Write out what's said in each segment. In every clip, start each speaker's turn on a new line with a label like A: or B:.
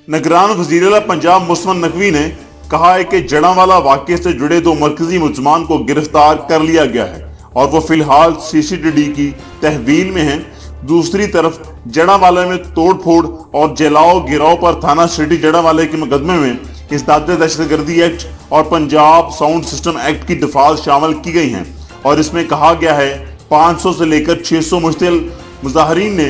A: निगरान वज़ीर-ए-आला पंजाब मुस्तफा नकवी ने कहा है कि जड़ांवाला वाक़े से जुड़े 2 मरकजी मुलज़मान को गिरफ्तार कर लिया गया है और वो फिलहाल CCTD की तहवील में हैं। दूसरी तरफ जड़ांवाला में तोड़फोड़ और जलाओ गिराव पर थाना सिटी जड़ांवाला के मुकदमे में इसदाद दहशतगर्दी एक्ट और पंजाब साउंड सिस्टम एक्ट की दफात शामिल की गई हैं और इसमें कहा गया है 500 से लेकर 600 मुश्तिल मुजाहरीन ने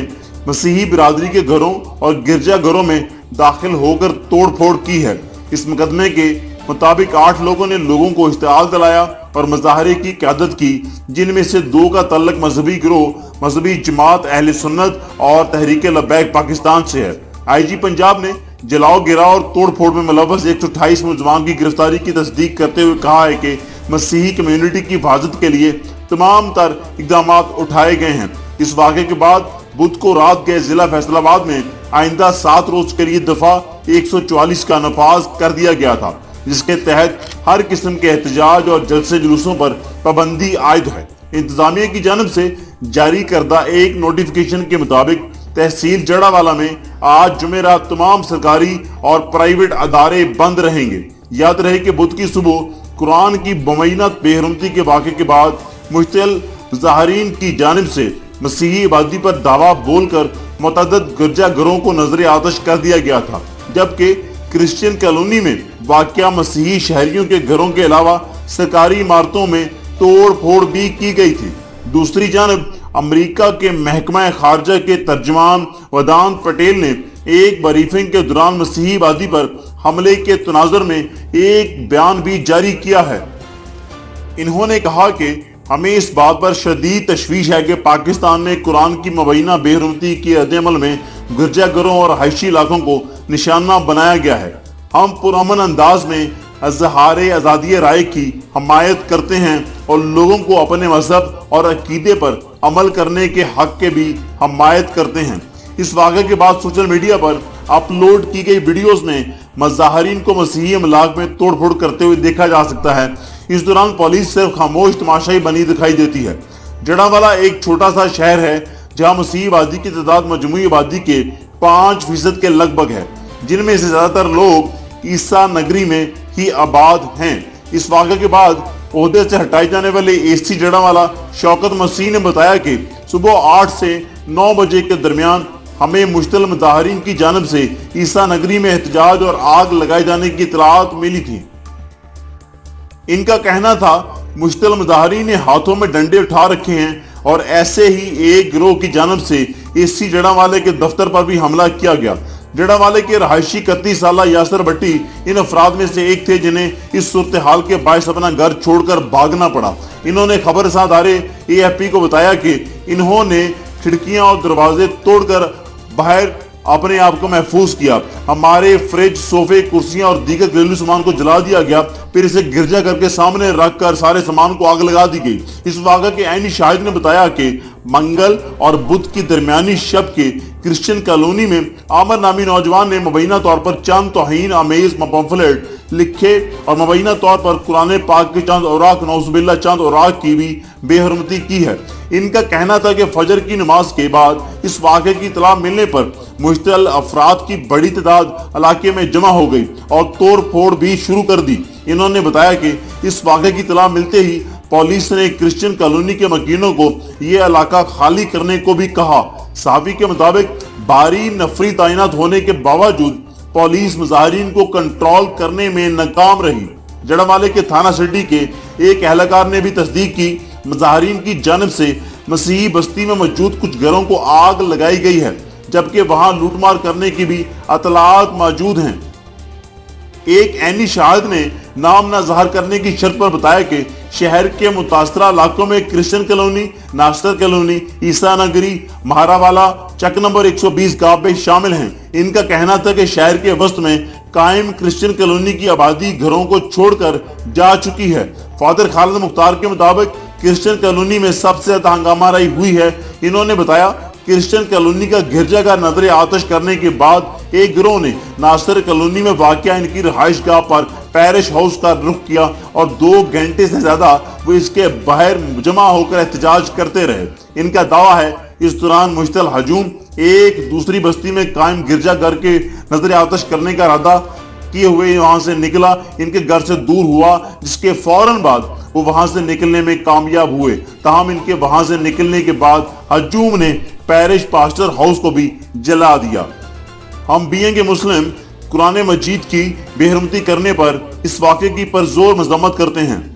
A: मसीही बिरादरी के घरों और गिरजा घरों में दाखिल होकर तोड़फोड़ की है। इस मुकदमे के मुताबिक 8 लोगों ने लोगों को इश्तिआल दिलाया और मुजाहरे की क़यादत की, जिनमें से 2 का तल्लुक मजहबी गिरोह मजहबी जमात अहले सुन्नत और तहरीक लब्बैक पाकिस्तान से है। IG पंजाब ने जलाओ गिराव और तोड़फोड़ में मुलव्वस 128 मुलज़मान की गिरफ्तारी की तस्दीक करते हुए कहा है कि मसीही कम्युनिटी की हिफाजत के लिए तमाम तर इक़दाम उठाए गए हैं। इस वाक़े के बाद बुध को रात गए जिला फैसलाबाद में आइंदा 7 रोज के लिए दफा 144 का नफाज कर दिया गया था, जिसके तहत हर किस्म के एहतजाज और जलसे जुलूसों पर पाबंदी आयद है। इंतजामिया की जानब से जारी करदा एक नोटिफिकेशन के मुताबिक तहसील जड़ांवाला में आज जुमेरात तमाम सरकारी और प्राइवेट अदारे बंद रहेंगे। याद रहे कि बुध की सुबह कुरान की मुबैना बेहरमती के वाक़े के बाद मुश्तिल मुजाहरीन की जानब से मसीही आबादी पर दावा बोलकर मुतअद्दिद गिरजा घरों को नजर आतश कर दिया गया था, जबकि क्रिश्चियन कॉलोनी में वाक़या मसीही शहरियों के घरों के अलावा सरकारी इमारतों में तोड़ फोड़ भी की गई थी। दूसरी जानब अमेरिका के महकमा खारजा के तर्जमान वेदांत पटेल ने एक ब्रीफिंग के दौरान मसीही आबादी पर हमले के तनाजुर में एक बयान भी जारी किया है। इन्होंने कहा कि हमें इस बात पर शदीद तशवीश है कि पाकिस्तान में कुरान की मुबैना बेहरमती के रद्द-ए-अमल में गिरजाघरों और हाइशी इलाकों को निशाना बनाया गया है। हम पुरअमन अंदाज में इज़हार आज़ादी राय की हमायत करते हैं और लोगों को अपने मजहब और अकीदे पर अमल करने के हक के भी हमायत करते हैं। इस वाक़े के बाद सोशल मीडिया पर अपलोड की गई वीडियोस में मुजाहरीन को मसीही अमलाक में तोड़फोड़ करते हुए देखा जा सकता है। इस दौरान पुलिस सिर्फ खामोश तमाशाई बनी दिखाई देती है। जड़ांवाला एक छोटा सा शहर है जहां मसीही आबादी की तादाद मजमूई आबादी के 5% के लगभग है, जिनमें से ज्यादातर लोग ईसा नगरी में ही आबाद हैं। इस वाक़े के बाद ओहदे से हटाए जाने वाले AC जड़ांवाला शौकत मसीह ने बताया कि सुबह 8 से 9 बजे के दरमियान हमें मुश्तिल मुजाहरीन की जानब से ईसा नगरी में एहतजाज और आग लगाए जाने की इत्तलात मिली थी। इनका कहना था मुश्तिल मुजाहरीन ने हाथों में डंडे उठा रखे हैं और ऐसे ही एक गिरोह की जानब से AC जड़ांवाले के दफ्तर पर भी हमला किया गया। जड़ांवाले के रहायशी 31 साला यासर भट्टी इन अफराद में से एक थे जिन्हें इस सूरत हाल के बायस अपना घर छोड़कर भागना पड़ा। इन्होंने खबरसां अदारे AFP को बताया कि इन्होंने खिड़कियां और दरवाजे तोड़कर बाहर अपने आप को महफूज किया। हमारे फ्रिज, सोफे, कुर्सियां और दीगर घरेलू सामान को जला दिया गया, फिर इसे गिरजा घर के सामने रखकर सारे सामान को आग लगा दी गई। इस वाक़े के ऐनी शाहिद ने बताया कि मंगल और बुध की दरमियानी शब के क्रिश्चियन कॉलोनी में आमर नामी नौजवान ने मुबैना तौर पर चंद तौहीन आमेज पंफलेट लिखे और मुबैना तौर पर कुरान पाक के चंद औराक नौजुबिल्ला चंद औराक की भी बेहरमती की है। इनका कहना था कि फजर की नमाज के बाद इस वाक़े की इत्तला मिलने पर मुश्तिल अफराद की बड़ी तादाद इलाके में जमा हो गई और तोड़ फोड़ भी शुरू कर दी। इन्होंने बताया कि इस वाक़े की इत्तला मिलते ही पुलिस ने क्रिश्चियन कॉलोनी के मकीनों को यह इलाका खाली करने को भी कहा। सहाफ़ी के मुताबिक भारी नफरी तैनात होने के बावजूद पुलिस मुजाहरीन को कंट्रोल करने में नाकाम रही। जड़ांवाले के थाना सिटी के एक एहलकार ने भी तस्दीक की मुजाहरीन की जानब से मसीही बस्ती में मौजूद कुछ घरों को आग लगाई गई है, जबकि वहां लूटमार करने की भी इत्तलात मौजूद हैं। एक ऐनी शाहिद ने नाम न ज़ाहिर करने की शर्त पर बताया कि शहर के मुतासरा इलाकों में क्रिश्चियन कॉलोनी, नाश्तर कॉलोनी, ईसा नगरी, महारावाला, चक नंबर 120 गाँव शामिल हैं। इनका कहना था कि शहर के वस्त में कायम क्रिश्चियन कॉलोनी की आबादी घरों को छोड़कर जा चुकी है। फादर खालिद मुख्तार के मुताबिक क्रिश्चियन कॉलोनी में सबसे ज्यादा हंगामाराई हुई है। इन्होंने बताया क्रिश्चियन कॉलोनी का गिरजाघर नजर आतश करने के बाद एक गिरोह ने नासिर कॉलोनी में वाक़या इनकी रहाइश गाह पर पैरिश हाउस का रुख किया और 2 घंटे से ज्यादा वो इसके बाहर जमा होकर एहतजाज करते रहे। इनका दावा है इस दौरान मुश्तिल हजूम ایک دوسری بستی میں قائم گرجا گھر کے نظر آتش کرنے کا ارادہ کیے ہوئے وہاں سے نکلا، ان کے گھر سے دور ہوا، جس کے فوراً بعد وہ وہاں سے نکلنے میں کامیاب ہوئے۔ تاہم ان کے وہاں سے نکلنے کے بعد ہجوم نے پیرش پاسٹر ہاؤس کو بھی جلا دیا۔ ہم بینگ اے مسلم قرآن مجید کی بے حرمتی کرنے پر اس واقعے کی پرزور مذمت کرتے ہیں۔